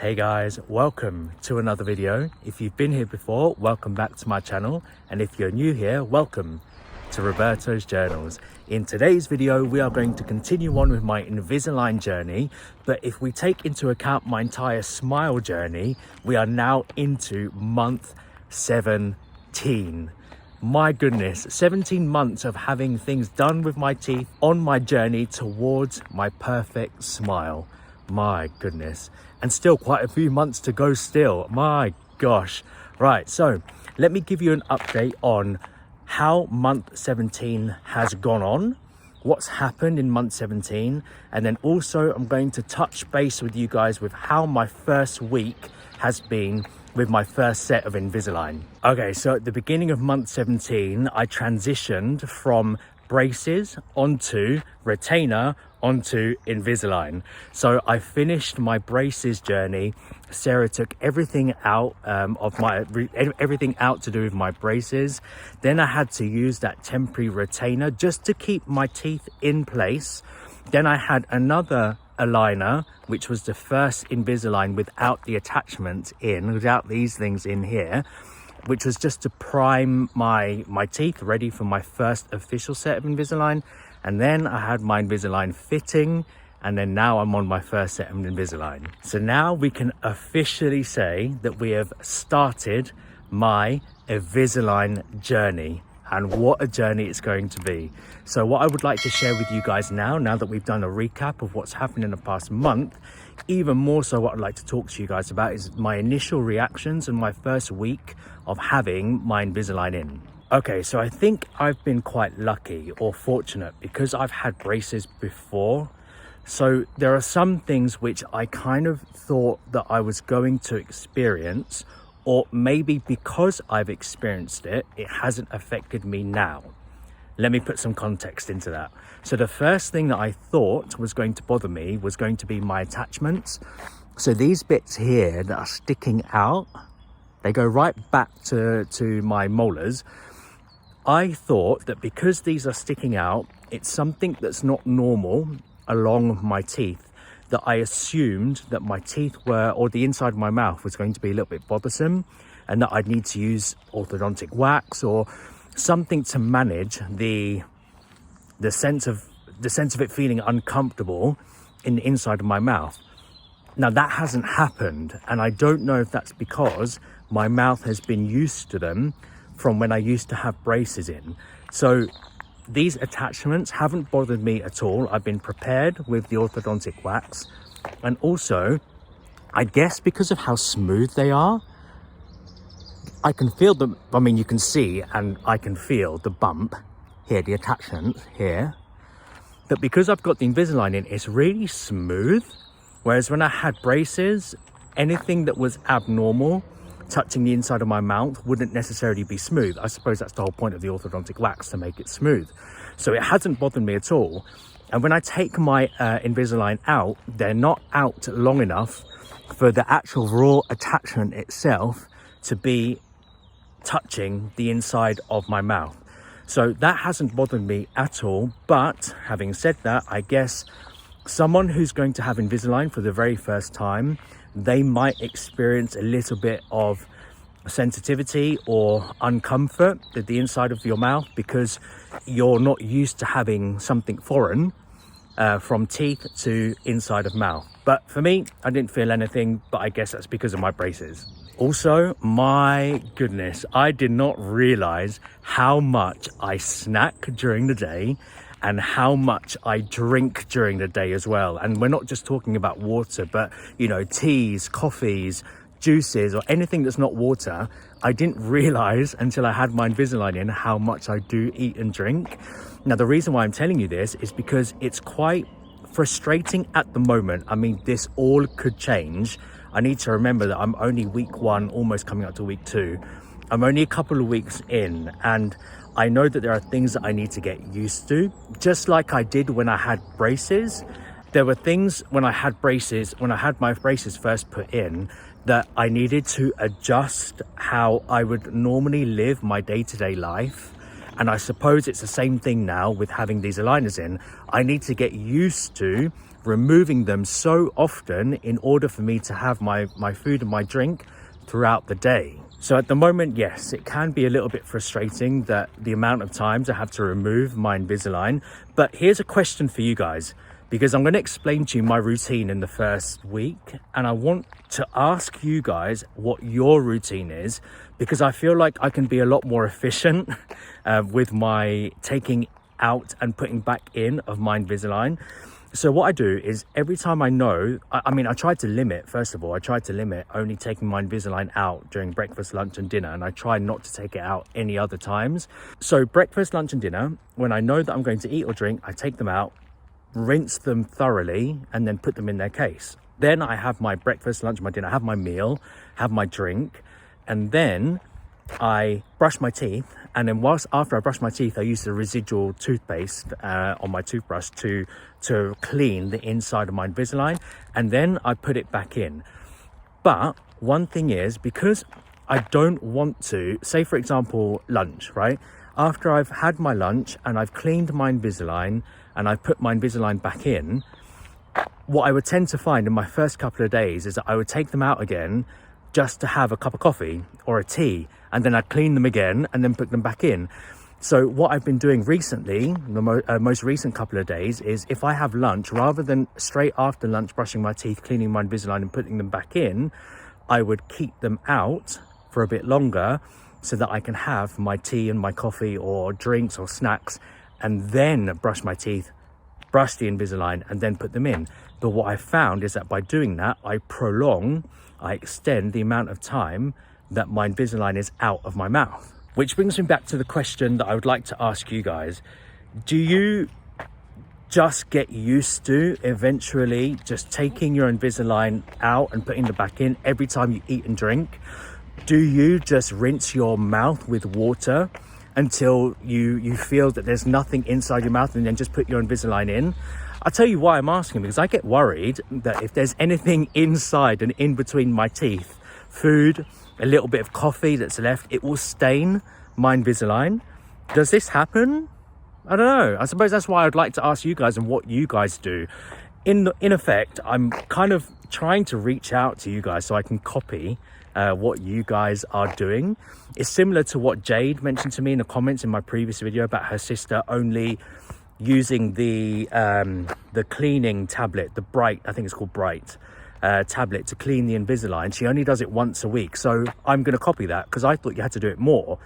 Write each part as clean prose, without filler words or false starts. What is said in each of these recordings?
Hey guys, welcome to another video. If you've been here before, welcome back to my channel. And if you're new here, welcome to Roberto's Journals. In today's video, we are going to continue on with my Invisalign journey. But if we take into account my entire smile journey, we are now into month 17. My goodness, 17 months of having things done with my teeth on my journey towards my perfect smile. My goodness. And still quite a few months to go still. My gosh. Right, so let me give you an update on how month 17 has gone on, what's happened in month 17, and then also I'm going to touch base with you guys with how my first week has been with my first set of Invisalign. Okay, so at the beginning of month 17, I transitioned from braces onto retainer onto Invisalign. So I finished my braces journey. Sarah took everything out everything out to do with my braces. Then I had to use that temporary retainer just to keep my teeth in place. Then I had another aligner, which was the first Invisalign without the attachment in, without these things in here, which was just to prime my teeth ready for my first official set of Invisalign. And then I had my Invisalign fitting, and then now I'm on my first set of Invisalign. So now we can officially say that we have started my Invisalign journey, and what a journey it's going to be. So what I would like to share with you guys now that we've done a recap of what's happened in the past month, even more so what I'd like to talk to you guys about is my initial reactions and my first week of having my Invisalign in. Okay, so I think I've been quite lucky or fortunate because I've had braces before. So there are some things which I kind of thought that I was going to experience, or maybe because I've experienced it, it hasn't affected me now. Let me put some context into that. So the first thing that I thought was going to bother me was going to be my attachments. So these bits here that are sticking out, they go right back to my molars. I thought that because these are sticking out, it's something that's not normal along my teeth, that I assumed that my teeth were, or the inside of my mouth was going to be a little bit bothersome, and that I'd need to use orthodontic wax or something to manage the sense of it feeling uncomfortable in the inside of my mouth. Now that hasn't happened, and I don't know if that's because my mouth has been used to them from when I used to have braces in. So these attachments haven't bothered me at all. I've been prepared with the orthodontic wax, and also I guess because of how smooth they are, I can feel them. I mean, you can see and I can feel the bump here, the attachment here, but because I've got the Invisalign in, it's really smooth. Whereas when I had braces, anything that was abnormal touching the inside of my mouth wouldn't necessarily be smooth. I suppose that's the whole point of the orthodontic wax, to make it smooth. So it hasn't bothered me at all. And when I take my Invisalign out, they're not out long enough for the actual raw attachment itself to be touching the inside of my mouth. So that hasn't bothered me at all. But having said that, I guess someone who's going to have Invisalign for the very first time, they might experience a little bit of sensitivity or uncomfort at the inside of your mouth because you're not used to having something foreign from teeth to inside of mouth. But for me, I didn't feel anything, but I guess that's because of my braces. Also, my goodness, I did not realize how much I snack during the day and how much I drink during the day as well. And we're not just talking about water, but teas, coffees, juices, or anything that's not water. I didn't realize until I had my Invisalign in how much I do eat and drink. Now, the reason why I'm telling you this is because it's quite frustrating at the moment. I mean, this all could change. I need to remember that I'm only week 1, almost coming up to week 2. I'm only a couple of weeks in, and I know that there are things that I need to get used to, just like I did when I had braces. There were things when I had my braces first put in, that I needed to adjust how I would normally live my day-to-day life. And I suppose it's the same thing now with having these aligners in. I need to get used to removing them so often in order for me to have my food and my drink throughout the day. So at the moment, yes, it can be a little bit frustrating that the amount of times I have to remove my Invisalign. But here's a question for you guys, because I'm going to explain to you my routine in the first week, and I want to ask you guys what your routine is, because I feel like I can be a lot more efficient with my taking out and putting back in of my Invisalign. So what I do is every time I know, I try to limit, first of all, I try to limit only taking my Invisalign out during breakfast, lunch and dinner, and I try not to take it out any other times. So breakfast, lunch and dinner, when I know that I'm going to eat or drink, I take them out, rinse them thoroughly and then put them in their case. Then I have my breakfast, lunch, my dinner, I have my meal, have my drink, and then I brush my teeth. And then after I brush my teeth, I use the residual toothpaste on my toothbrush to clean the inside of my Invisalign, and then I put it back in. But one thing is, because I don't want to, say for example, lunch, right? After I've had my lunch and I've cleaned my Invisalign and I've put my Invisalign back in, what I would tend to find in my first couple of days is that I would take them out again just to have a cup of coffee or a tea, and then I'd clean them again and then put them back in. So what I've been doing recently, the most recent couple of days, is if I have lunch, rather than straight after lunch brushing my teeth, cleaning my Invisalign and putting them back in, I would keep them out for a bit longer so that I can have my tea and my coffee or drinks or snacks, and then brush my teeth, brush the Invisalign and then put them in. But what I found is that by doing that, I extend the amount of time that my Invisalign is out of my mouth. Which brings me back to the question that I would like to ask you guys. Do you just get used to eventually just taking your Invisalign out and putting it back in every time you eat and drink? Do you just rinse your mouth with water until you feel that there's nothing inside your mouth and then just put your Invisalign in? I'll tell you why I'm asking, because I get worried that if there's anything inside and in between my teeth, food, a little bit of coffee that's left, it will stain my Invisalign. Does this happen? I don't know. I suppose that's why I'd like to ask you guys and what you guys do. In effect, I'm kind of trying to reach out to you guys so I can copy what you guys are doing. It's similar to what Jade mentioned to me in the comments in my previous video about her sister only using the cleaning tablet, the Bright, I think it's called Bright tablet, to clean the Invisalign. She only does it once a week. So I'm going to copy that, because I thought you had to do it more.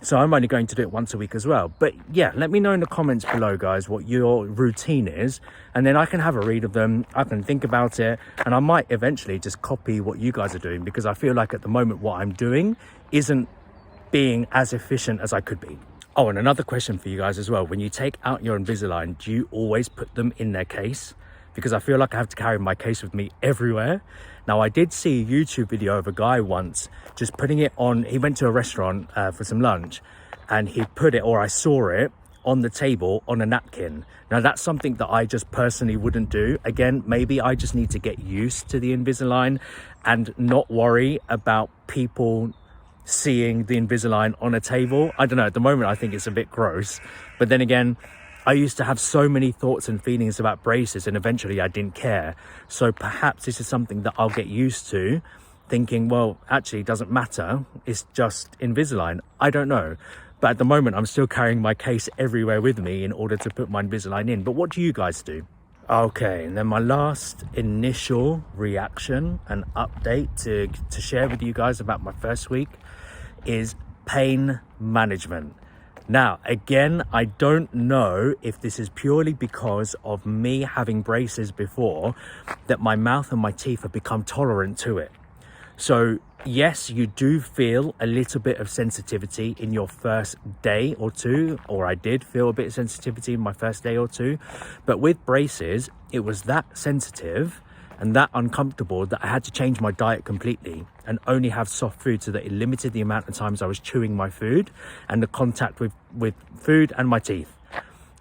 So I'm only going to do it once a week as well. But yeah, let me know in the comments below, guys, what your routine is, and then I can have a read of them. I can think about it, and I might eventually just copy what you guys are doing, because I feel like at the moment what I'm doing isn't being as efficient as I could be. Oh, and another question for you guys as well. When you take out your Invisalign, do you always put them in their case? Because I feel like I have to carry my case with me everywhere. Now, I did see a YouTube video of a guy once just putting it on. He went to a restaurant for some lunch, and he put it, or I saw it, on the table on a napkin. Now, that's something that I just personally wouldn't do. Again, maybe I just need to get used to the Invisalign and not worry about people seeing the Invisalign on a table. I don't know, at the moment I think it's a bit gross, but then again, I used to have so many thoughts and feelings about braces, and eventually I didn't care. So perhaps this is something that I'll get used to, thinking, well, actually it doesn't matter, it's just Invisalign. I don't know, but at the moment I'm still carrying my case everywhere with me in order to put my Invisalign in. But what do you guys do? Okay, and then my last initial reaction and update to share with you guys about my first week is pain management. Now, again, I don't know if this is purely because of me having braces before, that my mouth and my teeth have become tolerant to it. So yes, you do feel a little bit of sensitivity in your first day or two, or I did feel a bit of sensitivity in my first day or two, but with braces, it was that sensitive and that uncomfortable that I had to change my diet completely and only have soft food, so that it limited the amount of times I was chewing my food and the contact with food and my teeth.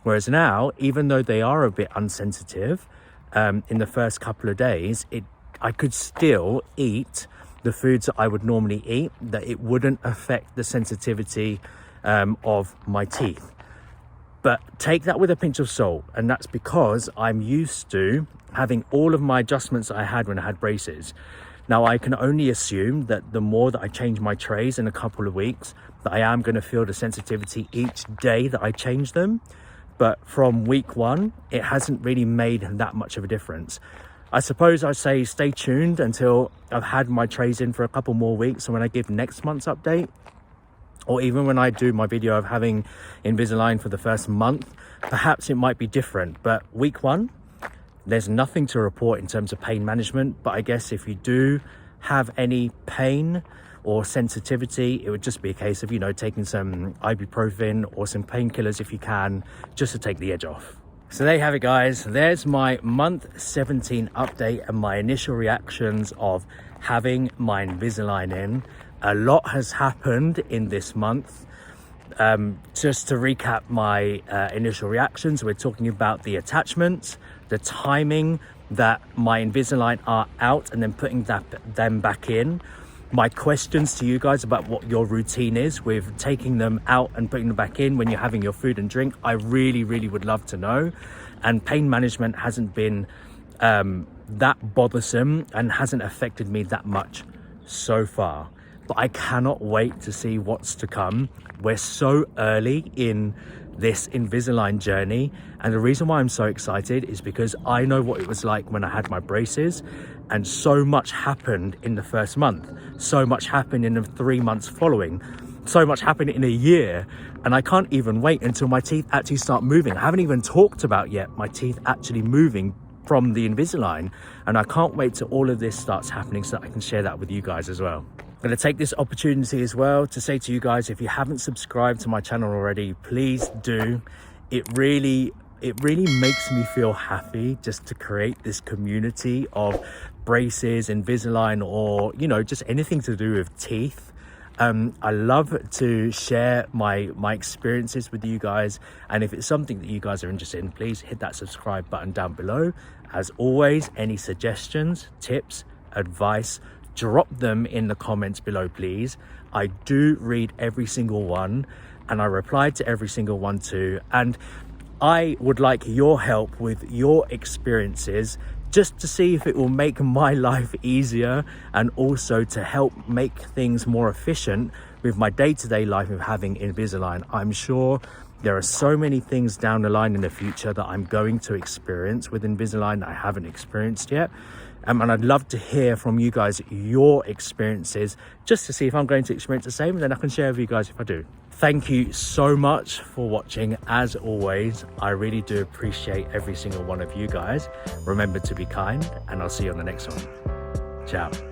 Whereas now, even though they are a bit unsensitive, in the first couple of days, I could still eat the foods that I would normally eat, that it wouldn't affect the sensitivity of my teeth. But take that with a pinch of salt, and that's because I'm used to having all of my adjustments that I had when I had braces. Now I can only assume that the more that I change my trays in a couple of weeks, that I am going to feel the sensitivity each day that I change them. But from week 1, it hasn't really made that much of a difference. I suppose I'd say stay tuned until I've had my trays in for a couple more weeks, and when I give next month's update, or even when I do my video of having Invisalign for the first month, perhaps it might be different. But week 1, there's nothing to report in terms of pain management. But I guess if you do have any pain or sensitivity, it would just be a case of, you know, taking some ibuprofen or some painkillers if you can, just to take the edge off. So there you have it, guys. There's my month 17 update and my initial reactions of having my Invisalign in. A lot has happened in this month. Just to recap my initial reactions, we're talking about the attachments, the timing that my Invisalign are out and then putting them back in. My questions to you guys about what your routine is with taking them out and putting them back in when you're having your food and drink. I really would love to know. And pain management hasn't been that bothersome and hasn't affected me that much so far. But I cannot wait to see what's to come. We're so early in this Invisalign journey, and the reason why I'm so excited is because I know what it was like when I had my braces, and so much happened in the first month, so much happened in the 3 months following, so much happened in a year, and I can't even wait until my teeth actually start moving. I haven't even talked about yet my teeth actually moving from the Invisalign, and I can't wait till all of this starts happening so that I can share that with you guys as well. I'm going to take this opportunity as well to say to you guys, if you haven't subscribed to my channel already, please do. It really makes me feel happy just to create this community of braces, Invisalign, or, you know, just anything to do with teeth. I love to share my experiences with you guys, and if it's something that you guys are interested in, please hit that subscribe button down below. As always, any suggestions, tips, advice, drop them in the comments below, please. I do read every single one, and I reply to every single one too, and I would like your help with your experiences, just to see if it will make my life easier, and also to help make things more efficient with my day-to-day life of having Invisalign. I'm sure there are so many things down the line in the future that I'm going to experience with Invisalign that I haven't experienced yet. And I'd love to hear from you guys your experiences, just to see if I'm going to experience the same, and then I can share with you guys if I do. Thank you so much for watching. As always, I really do appreciate every single one of you guys. Remember to be kind, and I'll see you on the next one. Ciao.